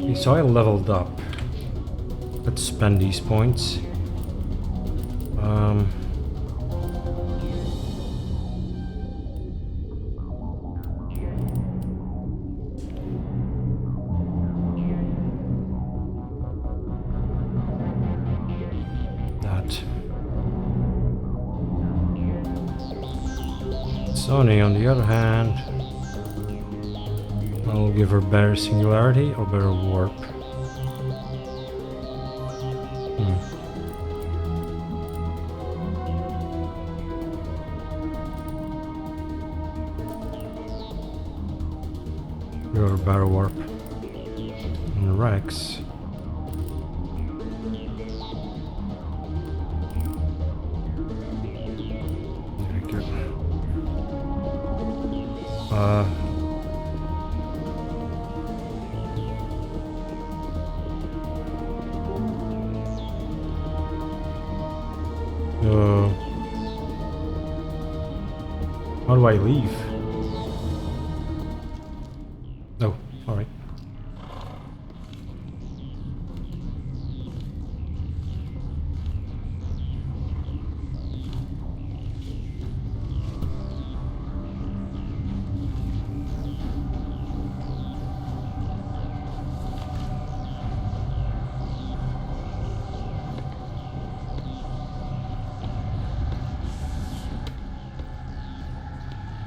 Okay, so I leveled up. Let's spend these points. Sony, on the other hand, I'll give her better singularity or better warp. Give her better warp. And Rex. How do I leave? Oh, alright.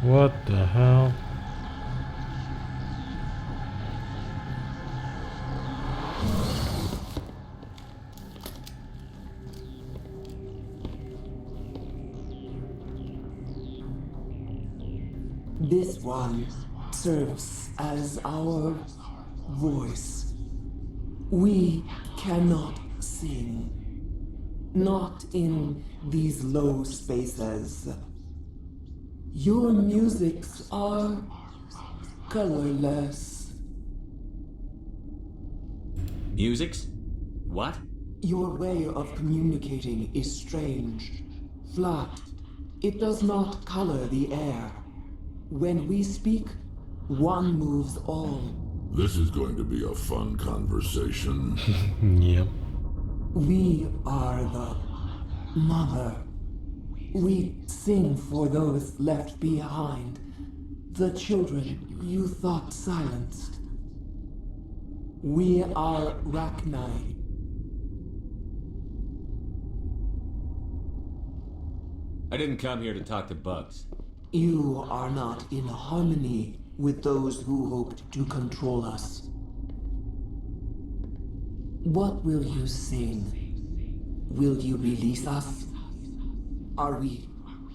What the hell? This one serves as our voice. We cannot sing. Not in these low spaces. Your musics are colorless. Musics? What? Your way of communicating is strange, flat. It does not color the air. When we speak, one moves all. This is going to be a fun conversation. Yep. We are the mother. We sing for those left behind, the children you thought silenced. We are Rachni. I didn't come here to talk to bugs. You are not in harmony with those who hoped to control us. What will you sing? Will you release us? Are we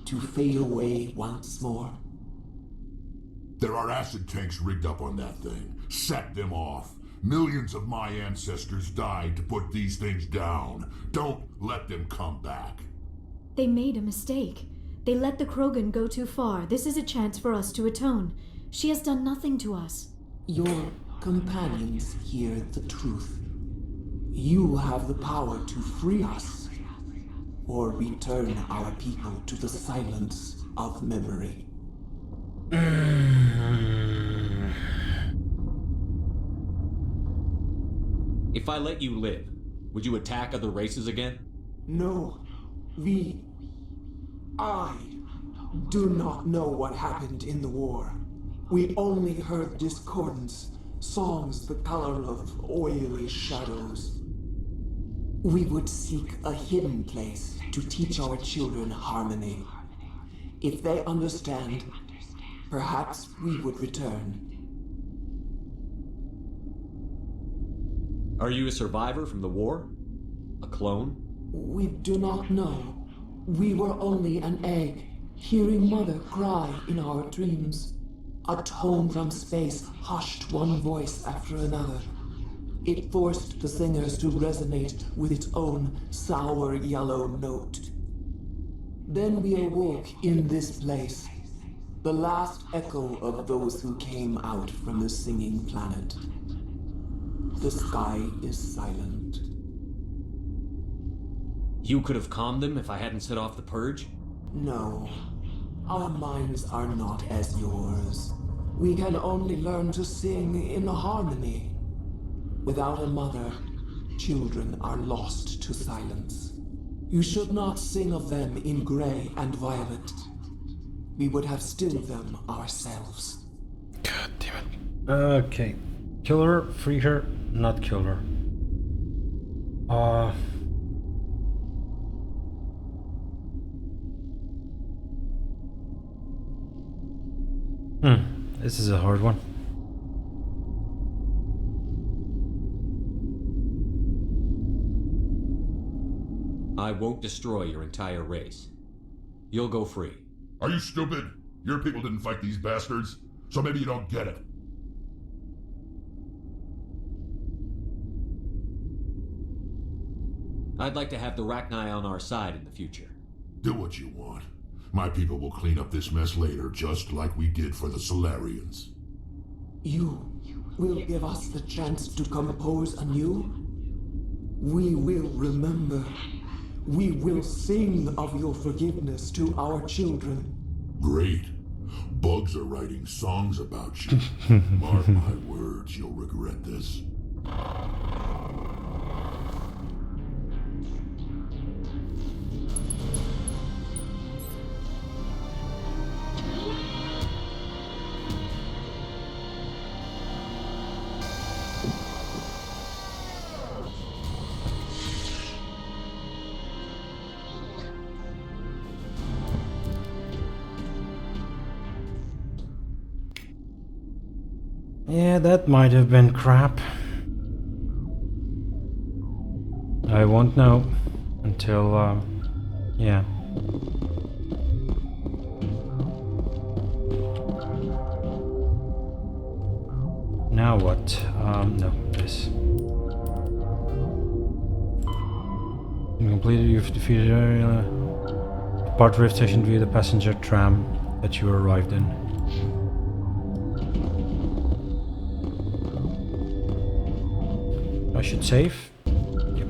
to fade away once more? There are acid tanks rigged up on that thing. Set them off. Millions of my ancestors died to put these things down. Don't let them come back. They made a mistake. They let the Krogan go too far. This is a chance for us to atone. She has done nothing to us. Your companions hear the truth. You have the power to free us, or return our people to the silence of memory. If I let you live, would you attack other races again? No, I do not know what happened in the war. We only heard discordance, songs the color of oily shadows. We would seek a hidden place to teach our children harmony. If they understand, perhaps we would return. Are you a survivor from the war? A clone? We do not know. We were only an egg, hearing Mother cry in our dreams. A tone from space hushed one voice after another. It forced the singers to resonate with its own sour yellow note. Then we awoke in this place, the last echo of those who came out from the singing planet. The sky is silent. You could have calmed them if I hadn't set off the purge? No, our minds are not as yours. We can only learn to sing in harmony. Without a mother, children are lost to silence. You should not sing of them in gray and violet. We would have stilled them ourselves. God damn it. Okay. Kill her, free her, not kill her. This is a hard one. I won't destroy your entire race. You'll go free. Are you stupid? Your people didn't fight these bastards, so maybe you don't get it. I'd like to have the Rachni on our side in the future. Do what you want. My people will clean up this mess later, just like we did for the Solarians. You will give us the chance to compose anew? We will remember. We will sing of your forgiveness to our children. Great. Bugs are writing songs about you. Mark my words, you'll regret this. Yeah, that might have been crap. I won't know until, yeah. Now what? No, this. Completed, you've defeated part rift station via the passenger tram that you arrived in. I should save. Yep.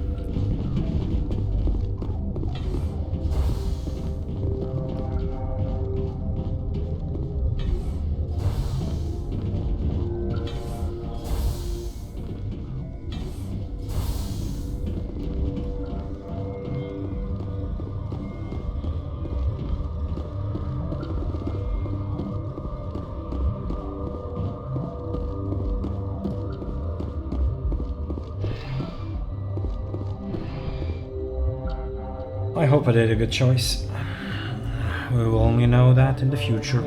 I hope I did a good choice. We will only know that in the future.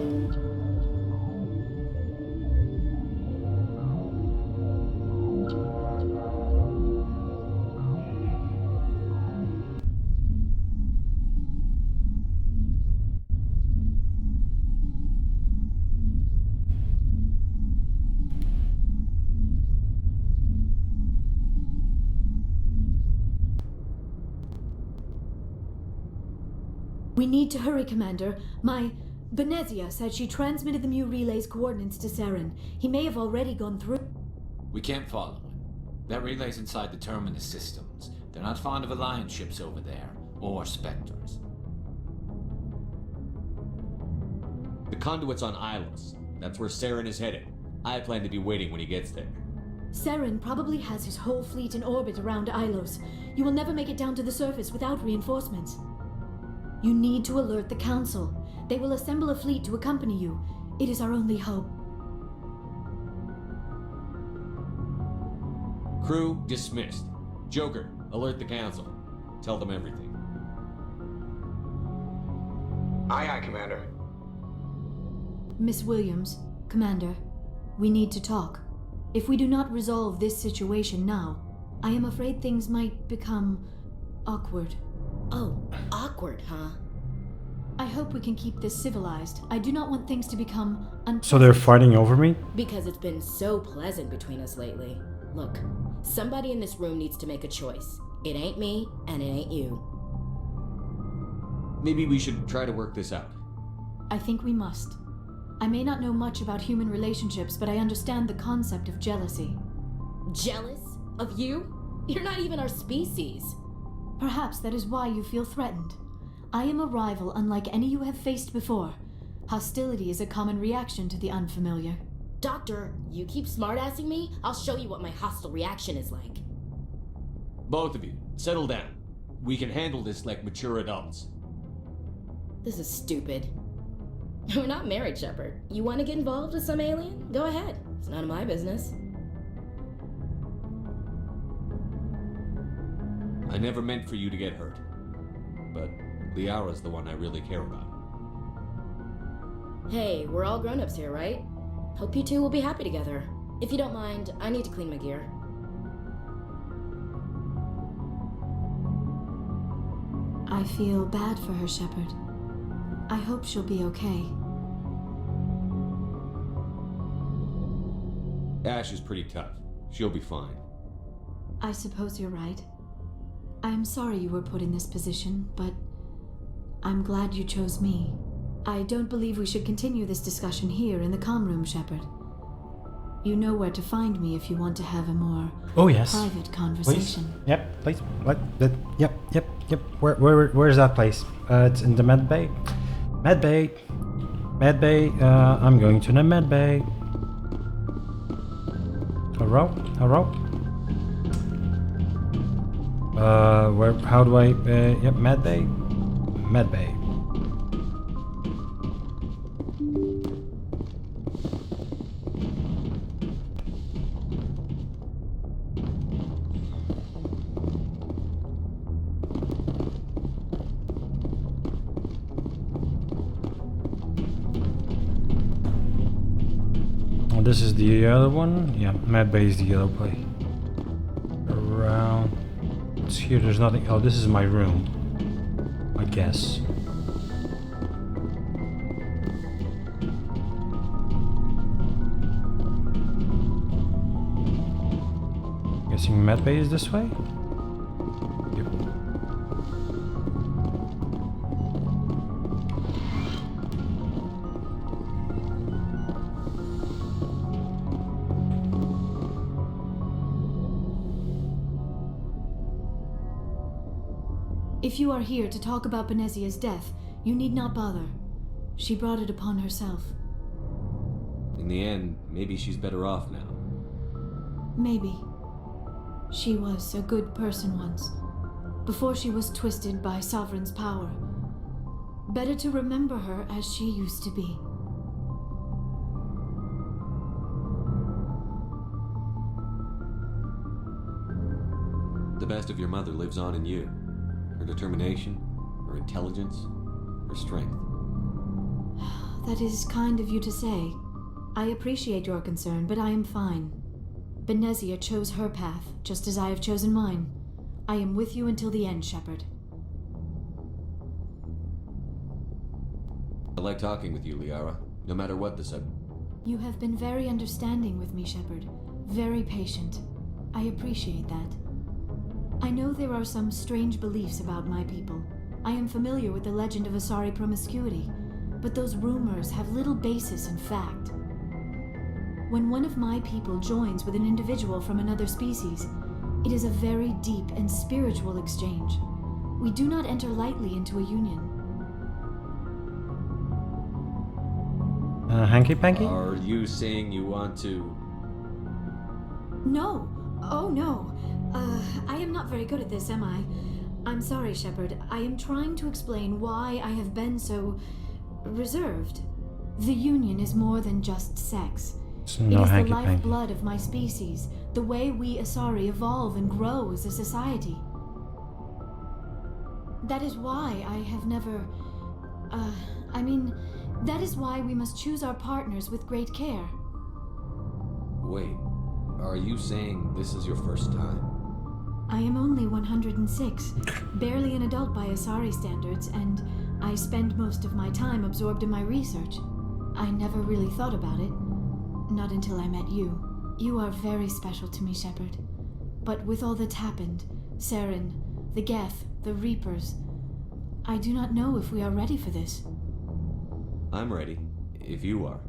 We need to hurry, Commander. My Benezia said she transmitted the Mu relay's coordinates to Saren. He may have already gone through. We can't follow him. That relay's inside the terminus systems. They're not fond of Alliance ships over there, or Spectres. The conduit's on Ilos. That's where Saren is headed. I plan to be waiting when he gets there. Saren probably has his whole fleet in orbit around Ilos. You will never make it down to the surface without reinforcements. You need to alert the Council. They will assemble a fleet to accompany you. It is our only hope. Crew dismissed. Joker, alert the Council. Tell them everything. Aye, aye, Commander. Miss Williams, Commander, we need to talk. If we do not resolve this situation now, I am afraid things might become awkward. Oh, awkward, huh? I hope we can keep this civilized. I do not want things to become unpleasant. So they're fighting over me? Because it's been so pleasant between us lately. Look, somebody in this room needs to make a choice. It ain't me, and it ain't you. Maybe we should try to work this out. I think we must. I may not know much about human relationships, but I understand the concept of jealousy. Jealous? Of you? You're not even our species. Perhaps that is why you feel threatened. I am a rival unlike any you have faced before. Hostility is a common reaction to the unfamiliar. Doctor, you keep smartassing me, I'll show you what my hostile reaction is like. Both of you, settle down. We can handle this like mature adults. This is stupid. We're not married, Shepard. You want to get involved with some alien? Go ahead. It's none of my business. I never meant for you to get hurt. But Liara's the one I really care about. Hey, we're all grown-ups here, right? Hope you two will be happy together. If you don't mind, I need to clean my gear. I feel bad for her, Shepard. I hope she'll be okay. Ash is pretty tough. She'll be fine. I suppose you're right. I'm sorry you were put in this position, but I'm glad you chose me. I don't believe we should continue this discussion here in the comm room, Shepard. You know where to find me if you want to have a more private conversation. Please. Yep, please. Yep. Where's that place? It's in the med bay. Med bay. I'm going to the med bay. Hello. Where? How do I? Yep, med bay. Med bay. This is the other one. Yeah, med bay is the other place. Around. It's here. There's nothing. Oh, this is my room. I guess. Guessing med bay is this way. Yep. If you are here to talk about Benezia's death, you need not bother. She brought it upon herself. In the end, maybe she's better off now. Maybe. She was a good person once, before she was twisted by Sovereign's power. Better to remember her as she used to be. The best of your mother lives on in you. Her determination, her intelligence, her strength. That is kind of you to say. I appreciate your concern, but I am fine. Benezia chose her path, just as I have chosen mine. I am with you until the end, Shepard. I like talking with you, Liara, no matter what the subject. You have been very understanding with me, Shepard. Very patient. I appreciate that. I know there are some strange beliefs about my people. I am familiar with the legend of Asari promiscuity, but those rumors have little basis in fact. When one of my people joins with an individual from another species, it is a very deep and spiritual exchange. We do not enter lightly into a union. Hanky-panky? Are you saying you want to... No. Oh, no. I am not very good at this, am I? I'm sorry, Shepard. I am trying to explain why I have been so... reserved. The Union is more than just sex. No, it is the hanky-panky. lifeblood of my species, the way we Asari evolve and grow as a society. That is why I have never... that is why we must choose our partners with great care. Wait, are you saying this is your first time? I am only 106, barely an adult by Asari standards, and I spend most of my time absorbed in my research. I never really thought about it. Not until I met you. You are very special to me, Shepard. But with all that's happened, Saren, the Geth, the Reapers, I do not know if we are ready for this. I'm ready, if you are.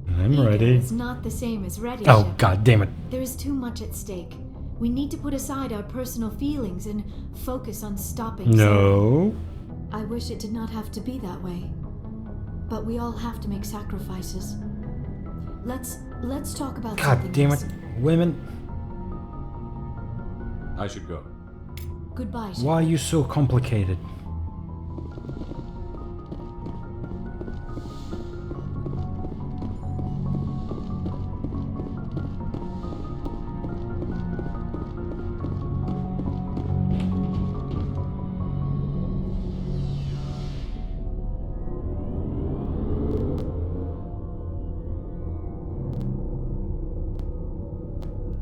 I'm Eager ready. is not the same as ready, Oh, Shepard. god damn it. There is too much at stake. We need to put aside our personal feelings and focus on stopping Saren. No. I wish it did not have to be that way. But we all have to make sacrifices. Let's talk about God something damn else. it. Women, I should go. Goodbye. why are you so complicated?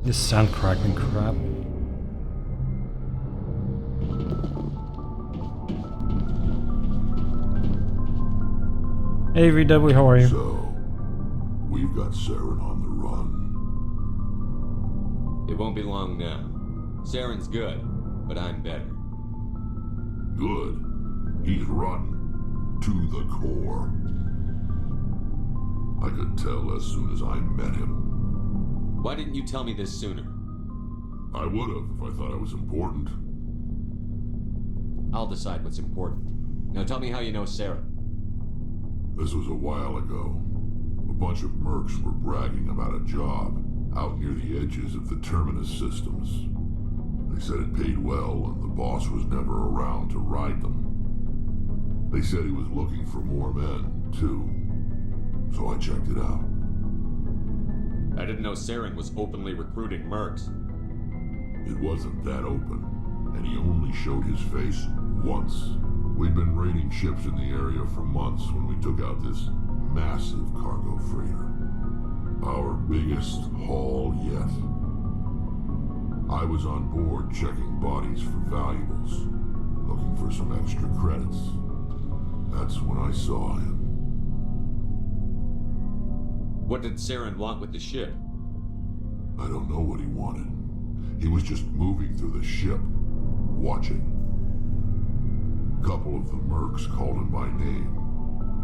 This sand crackling crap. Hey VW, how are you? So, we've got Saren on the run. It won't be long now. Saren's good, but I'm better. Good. He's rotten. To the core. I could tell as soon as I met him. Why didn't you tell me this sooner? I would have if I thought I was important. I'll decide what's important. Now tell me how you know Saren. This was a while ago. A bunch of mercs were bragging about a job out near the edges of the Terminus systems. They said it paid well and the boss was never around to ride them. They said he was looking for more men, too. So I checked it out. I didn't know Saren was openly recruiting mercs. It wasn't that open, and he only showed his face once. We'd been raiding ships in the area for months when we took out this massive cargo freighter. Our biggest haul yet. I was on board checking bodies for valuables, looking for some extra credits. That's when I saw him. What did Saren want with the ship? I don't know what he wanted. He was just moving through the ship, watching. A couple of the mercs called him by name,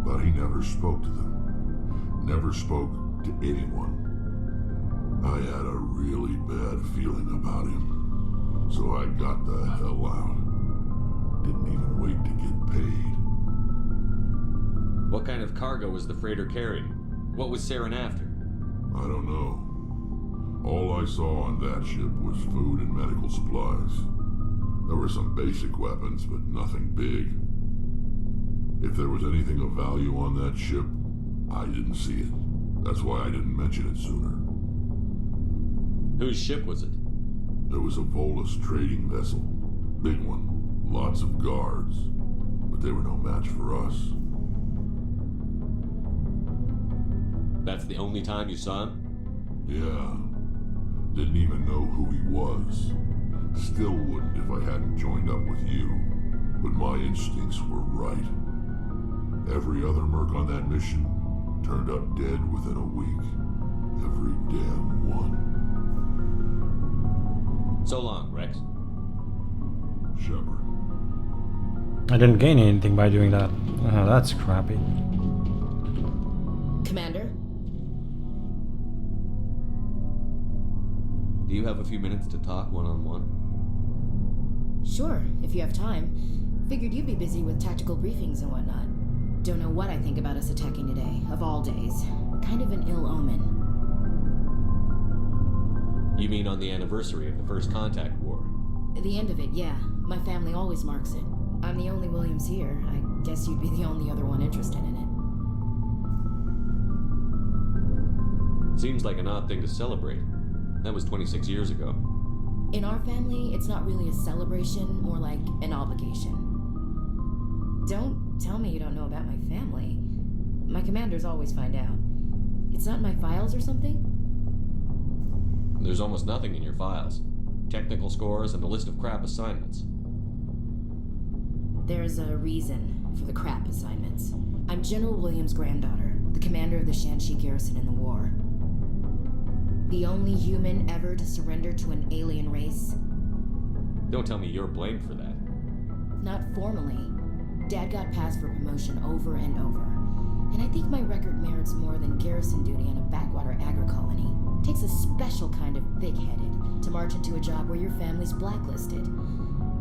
but he never spoke to them. Never spoke to anyone. I had a really bad feeling about him, so I got the hell out. Didn't even wait to get paid. What kind of cargo was the freighter carrying? What was Saren after? I don't know. All I saw on that ship was food and medical supplies. There were some basic weapons, but nothing big. If there was anything of value on that ship, I didn't see it. That's why I didn't mention it sooner. Whose ship was it? There was a Volus trading vessel. Big one. Lots of guards. But they were no match for us. That's the only time you saw him? Yeah. Didn't even know who he was. Still wouldn't if I hadn't joined up with you. But my instincts were right. Every other merc on that mission turned up dead within a week. Every damn one. So long, Rex. Shepard. I didn't gain anything by doing that. Oh, that's crappy. Commander? Do you have a few minutes to talk one-on-one? Sure, if you have time. Figured you'd be busy with tactical briefings and whatnot. Don't know what I think about us attacking today, of all days. Kind of an ill omen. You mean on the anniversary of the First Contact War? At the end of it, yeah. My family always marks it. I'm the only Williams here. I guess you'd be the only other one interested in it. Seems like an odd thing to celebrate. That was 26 years ago. In our family, it's not really a celebration, more like an obligation. Don't tell me you don't know about my family. My commanders always find out. It's not in my files or something? There's almost nothing in your files. Technical scores and a list of crap assignments. There's a reason for the crap assignments. I'm General Williams' granddaughter, the commander of the Shanxi garrison in the war. The only human ever to surrender to an alien race. Don't tell me you're blamed for that. Not formally. Dad got passed for promotion over and over. And I think my record merits more than garrison duty on a backwater agri-colony. Takes a special kind of thick-headed to march into a job where your family's blacklisted.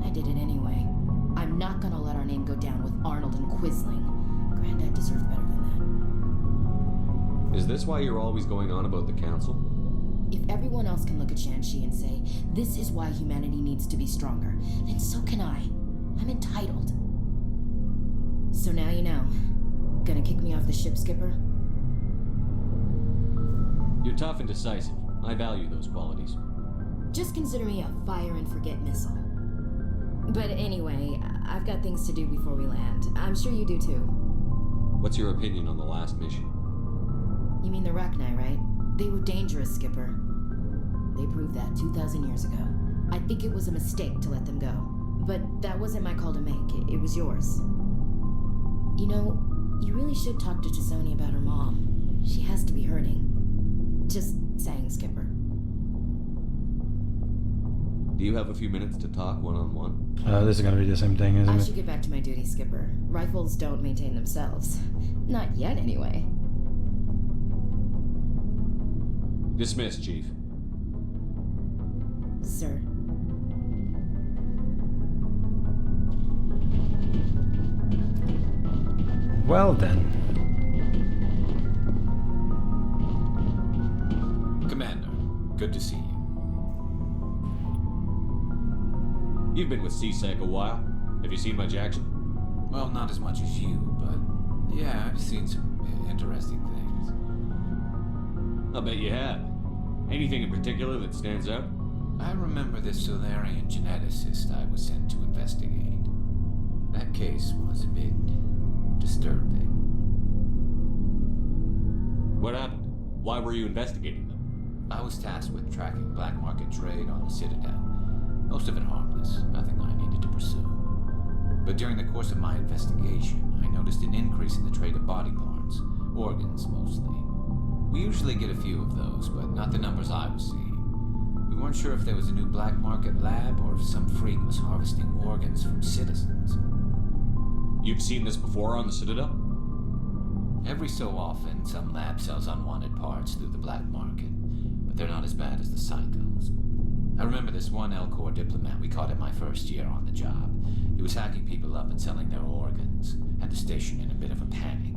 I did it anyway. I'm not gonna let our name go down with Arnold and Quisling. Granddad deserved better than Is this why you're always going on about the council? If everyone else can look at Shan-Chi and say, this is why humanity needs to be stronger, then so can I. I'm entitled. So now you know. Gonna kick me off the ship, Skipper? You're tough and decisive. I value those qualities. Just consider me a fire and forget missile. But anyway, I've got things to do before we land. I'm sure you do too. What's your opinion on the last mission? You mean the Rachni, right? They were dangerous, Skipper. They proved that 2,000 years ago. I think it was a mistake to let them go. But that wasn't my call to make. It was yours. You know, you really should talk to Chisoni about her mom. She has to be hurting. Just saying, Skipper. Do you have a few minutes to talk one-on-one? This is gonna be the same thing, isn't I it? should get back to my duty, Skipper. Rifles don't maintain themselves. Not yet, anyway. Dismissed, Chief. Sir. Well then. Commander, good to see you. You've been with CSEC a while. Have you seen much action? Well, not as much as you, but yeah, I've seen some interesting things. I'll bet you have. Anything in particular that stands out? I remember this Solarian geneticist I was sent to investigate. That case was a bit disturbing. What happened? Why were you investigating them? I was tasked with tracking black market trade on the Citadel. Most of it harmless, nothing I needed to pursue. But during the course of my investigation, I noticed an increase in the trade of body parts, organs mostly. We usually get a few of those, but not the numbers I was seeing. We weren't sure if there was a new black market lab or if some freak was harvesting organs from citizens. You've seen this before on the Citadel? Every so often, some lab sells unwanted parts through the black market, but they're not as bad as the psychos. I remember this one L-Corps diplomat we caught in my first year on the job. He was hacking people up and selling their organs. Had the station in a bit of a panic.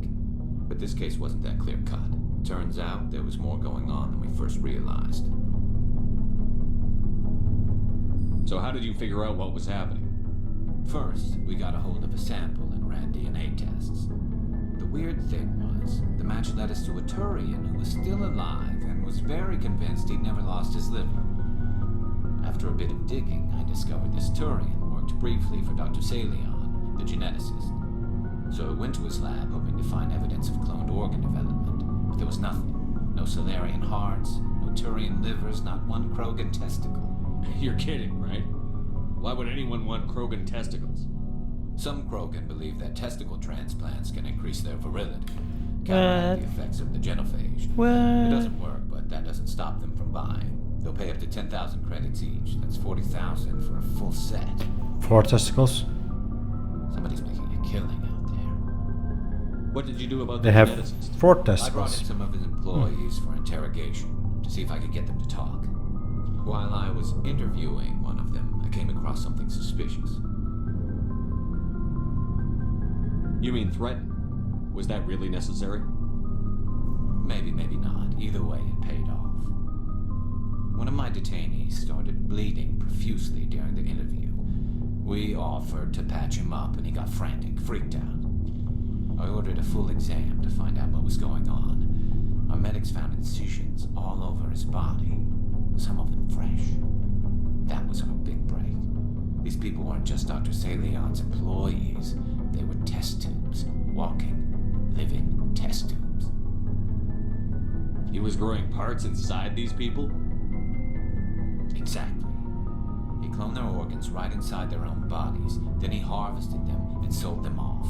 But this case wasn't that clear-cut. Turns out there was more going on than we first realized. So how did you figure out what was happening? First, we got a hold of a sample and ran DNA tests. The weird thing was, the match led us to a Turian who was still alive and was very convinced he'd never lost his liver. After a bit of digging, I discovered this Turian worked briefly for Dr. Salion, the geneticist. So I went to his lab hoping to find evidence of cloned organ development, but there was nothing. No Solarian hearts, no Turian livers, not one Krogan testicle. You're kidding, right? Why would anyone want Krogan testicles? Some Krogan believe that testicle transplants can increase their virility, counteract the effects of the genophage. It doesn't work, but that doesn't stop them from buying. They'll pay up to 10,000 credits each. That's 40,000 for a full set. 4 testicles. Somebody's making a killing out there. What did you do about They the have geneticist? 4 I brought testicles. in some of his employees for interrogation to see if I could get them to talk. While I was interviewing one of them, I came across something suspicious. You mean threaten? Was that really necessary? Maybe, maybe not. Either way, it paid off. One of my detainees started bleeding profusely during the interview. We offered to patch him up and he got frantic, freaked out. I ordered a full exam to find out what was going on. Our medics found incisions all over his body, some of them fresh. That was our big break. These people weren't just Dr. Salion's employees. They were test tubes, walking, living test tubes. He was growing parts inside these people? Exactly. He cloned their organs right inside their own bodies, then he harvested them and sold them off.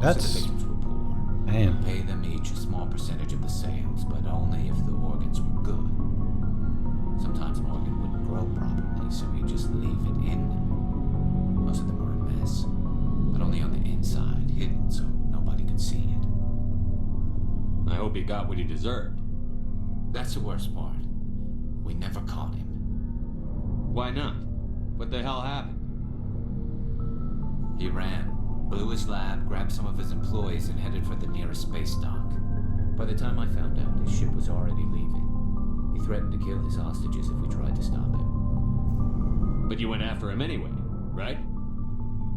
Most of the victims were poor. Damn. Pay them each a small percentage of the sales, but only if the organs were good. Sometimes an organ wouldn't grow properly, so he'd just leave it in them. Most of them were a mess, but only on the inside, hidden so nobody could see it. I hope he got what he deserved. That's the worst part. We never caught him. Why not? What the hell happened? He ran, blew his lab, grabbed some of his employees, and headed for the nearest space dock. By the time I found out, his ship was already leaving. He threatened to kill his hostages if we tried to stop him. But you went after him anyway, right?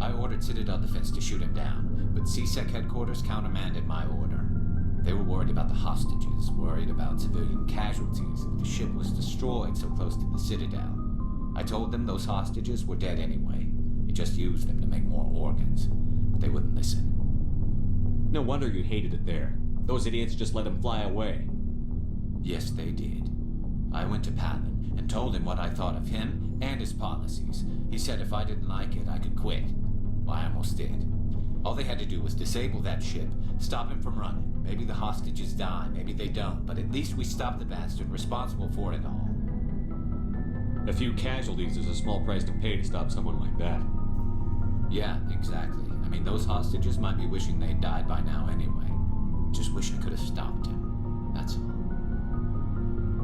I ordered Citadel Defense to shoot him down, but CSEC headquarters countermanded my order. They were worried about the hostages, worried about civilian casualties if the ship was destroyed so close to the Citadel. I told them those hostages were dead anyway. We just used them to make more organs, but they wouldn't listen. No wonder you hated it there. Those idiots just let him fly away. Yes, they did. I went to Palin and told him what I thought of him and his policies. He said if I didn't like it, I could quit. Well, I almost did. All they had to do was disable that ship, stop him from running. Maybe the hostages die, maybe they don't, but at least we stopped the bastard responsible for it all. A few casualties is a small price to pay to stop someone like that. Yeah, exactly. I mean, those hostages might be wishing they'd died by now anyway. Just wish I could have stopped him. That's all.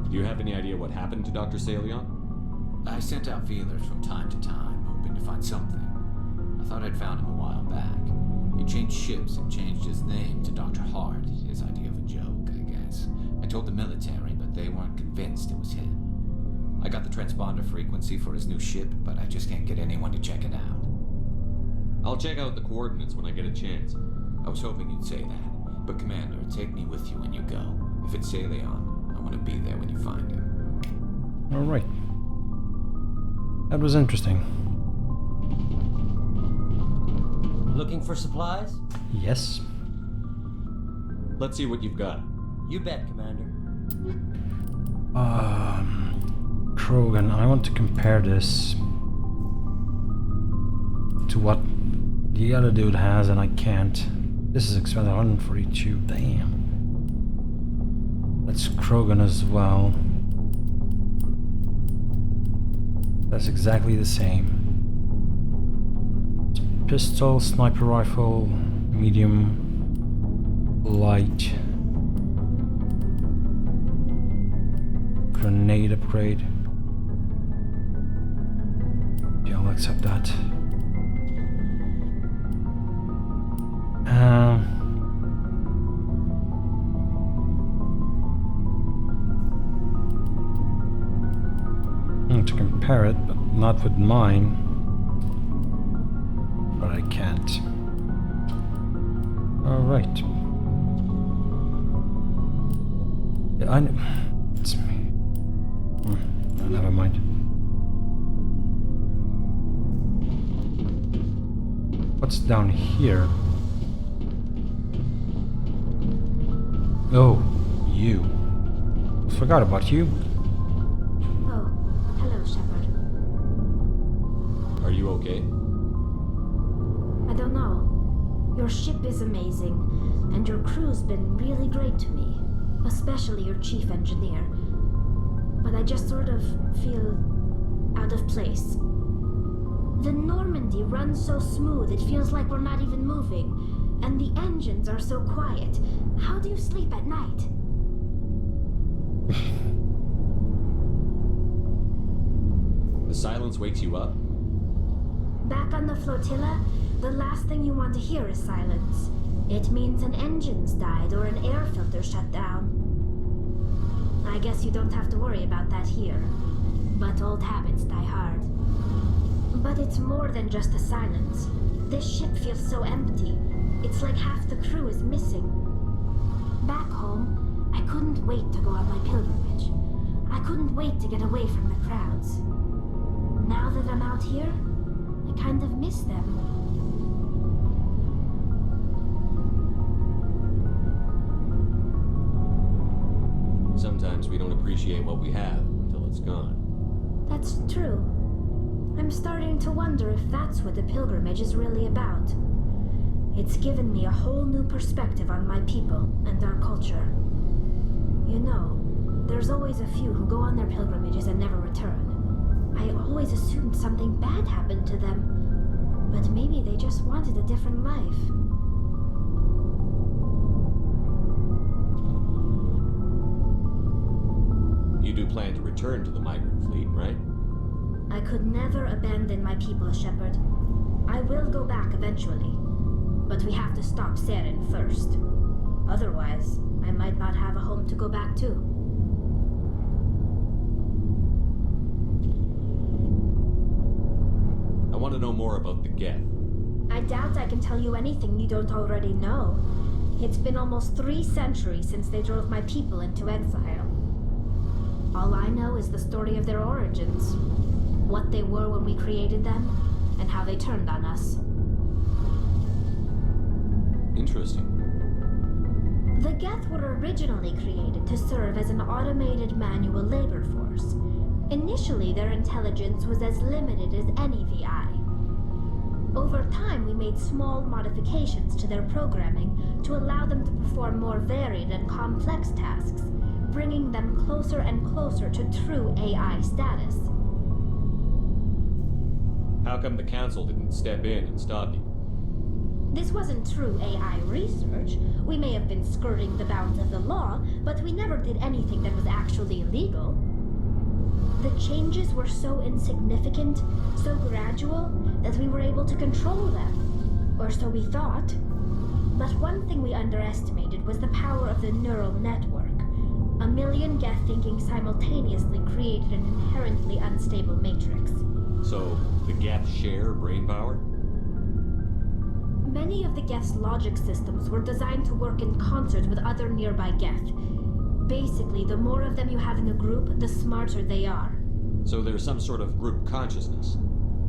Do you have any idea what happened to Dr. Salion? I sent out feelers from time to time, hoping to find something. I thought I'd found him a while back. He changed ships and changed his name to Dr. Hart, his idea of a joke, I guess. I told the military, but they weren't convinced it was him. I got the transponder frequency for his new ship, but I just can't get anyone to check it out. I'll check out the coordinates when I get a chance. I was hoping you'd say that, but Commander, take me with you when you go. If it's Salion, I want to be there when you find him. Alright. That was interesting. Looking for supplies? Yes. Let's see what you've got. You bet, Commander. Krogan, I want to compare this to what the other dude has, and I can't. This is expensive, 142, damn. That's Krogan as well. That's exactly the same. It's pistol, sniper rifle, medium, light, grenade upgrade. Yeah, I'll accept that. To compare it, but not with mine. But I can't. Alright. Yeah, I know. It's me. No, never mind. What's down here? Oh, you. Forgot about you. Oh, hello, Shepard. Are you okay? I don't know. Your ship is amazing, and your crew's been really great to me, especially your chief engineer. But I just sort of feel out of place. The Normandy runs so smooth it feels like we're not even moving, and the engines are so quiet. How do you sleep at night? The silence wakes you up? Back on the flotilla, the last thing you want to hear is silence. It means an engine's died or an air filter shut down. I guess you don't have to worry about that here. But old habits die hard. But it's more than just the silence. This ship feels so empty. It's like half the crew is missing. Back home, I couldn't wait to go on my pilgrimage. I couldn't wait to get away from the crowds. Now that I'm out here, I kind of miss them. Sometimes we don't appreciate what we have until it's gone. That's true. I'm starting to wonder if that's what the pilgrimage is really about. It's given me a whole new perspective on my people and our culture. You know, there's always a few who go on their pilgrimages and never return. I always assumed something bad happened to them, but maybe they just wanted a different life. You do plan to return to the migrant fleet, right? I could never abandon my people, Shepard. I will go back eventually, but we have to stop Saren first. Otherwise, I might not have a home to go back to. I want to know more about the Geth. I doubt I can tell you anything you don't already know. It's been almost 3 centuries since they drove my people into exile. All I know is the story of their origins. What they were when we created them, and how they turned on us. Interesting. The Geth were originally created to serve as an automated manual labor force. Initially, their intelligence was as limited as any VI. Over time, we made small modifications to their programming to allow them to perform more varied and complex tasks, bringing them closer and closer to true AI status. How come the Council didn't step in and stop you? This wasn't true AI research. We may have been skirting the bounds of the law, but we never did anything that was actually illegal. The changes were so insignificant, so gradual, that we were able to control them. Or so we thought. But one thing we underestimated was the power of the neural network. 1 million Geth thinking simultaneously created an inherently unstable matrix. So, the Geth share brain power? Many of the Geth's logic systems were designed to work in concert with other nearby Geth. Basically, the more of them you have in a group, the smarter they are. So there's some sort of group consciousness?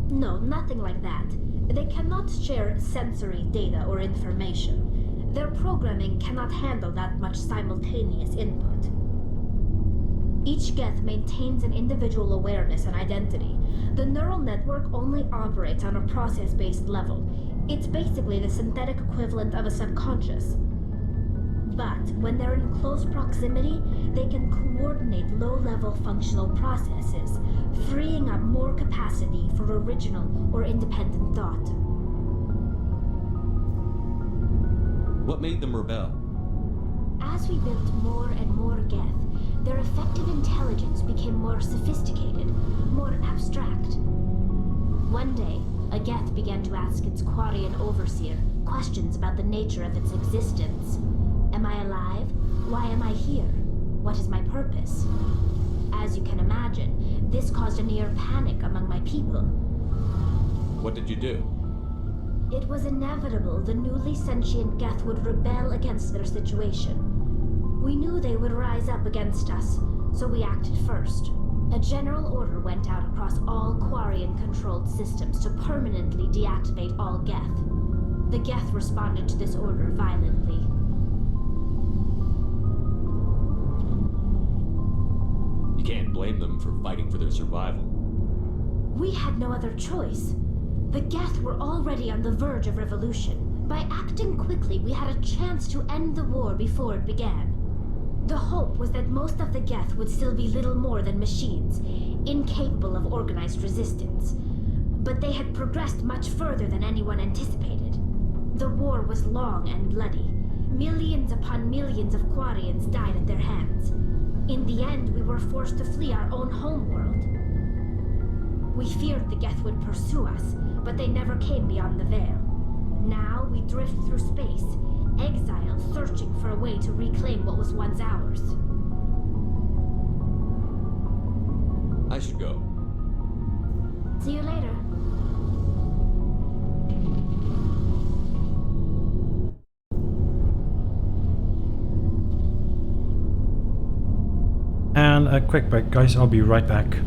No, nothing like that. They cannot share sensory data or information. Their programming cannot handle that much simultaneous input. Each Geth maintains an individual awareness and identity. The neural network only operates on a process-based level. It's basically the synthetic equivalent of a subconscious. But when they're in close proximity, they can coordinate low-level functional processes, freeing up more capacity for original or independent thought. What made them rebel? As we built more and more Geth, their effective intelligence became more sophisticated, more abstract. One day, a Geth began to ask its Quarian overseer questions about the nature of its existence. Am I alive? Why am I here? What is my purpose? As you can imagine, this caused a near panic among my people. What did you do? It was inevitable the newly sentient Geth would rebel against their situation. We knew they would rise up against us, so we acted first. A general order went out across all Quarian-controlled systems to permanently deactivate all Geth. The Geth responded to this order violently. You can't blame them for fighting for their survival. We had no other choice. The Geth were already on the verge of revolution. By acting quickly, we had a chance to end the war before it began. The hope was that most of the Geth would still be little more than machines, incapable of organized resistance. But they had progressed much further than anyone anticipated. The war was long and bloody. Millions upon millions of Quarians died at their hands. In the end, we were forced to flee our own homeworld. We feared the Geth would pursue us, but they never came beyond the veil. Now we drift through space, exile searching for a way to reclaim what was once ours. I should go. See you later. And a quick break, guys. I'll be right back.